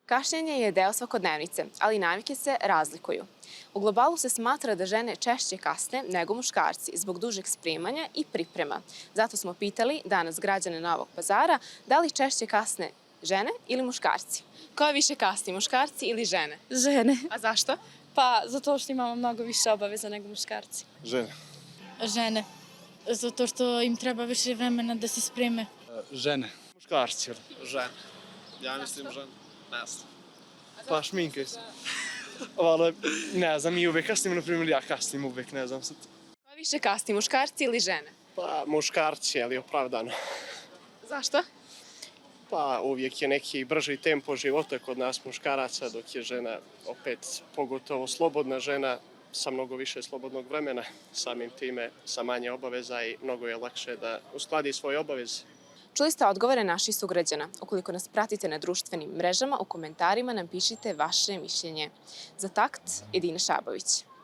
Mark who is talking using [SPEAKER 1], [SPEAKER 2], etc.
[SPEAKER 1] Kašnjenje je deo svakodnevnice, ali navike se razlikuju. U globalu se smatra da žene češće kasne nego muškarci zbog dužeg spremanja i priprema. Zato smo pitali danas građane Novog Pazara da li češće kasne žene ili muškarci. Ko više kasni, muškarci ili žene?
[SPEAKER 2] Žene.
[SPEAKER 1] A zašto?
[SPEAKER 2] Pa zato što imamo mnogo više obaveza nego muškarci.
[SPEAKER 3] Žene.
[SPEAKER 2] Žene. Zato što im treba više vremena da se spreme.
[SPEAKER 3] Žene. Muškarci.
[SPEAKER 4] Žene. Ja mislim žene. Ne znam.
[SPEAKER 3] Pa šminkaju se. Ali, ne znam, mi uvek kasnimo, na primjer, ja kasnim uvek, ne znam sad.
[SPEAKER 1] Ko više kasni, muškarci ili žene?
[SPEAKER 4] Pa muškarci, ali opravdano.
[SPEAKER 1] Zašto?
[SPEAKER 4] Pa uvijek je neki brži tempo života kod nas muškaraca, dok je žena opet pogotovo slobodna žena sa mnogo više slobodnog vremena, samim time sa manje obaveza i mnogo je lakše da uskladi svoje obaveze.
[SPEAKER 1] Čuli ste odgovore naših sugrađana. Ukoliko nas pratite na društvenim mrežama, u komentarima nam pišite vaše mišljenje. Za Takt, Edina Šabović.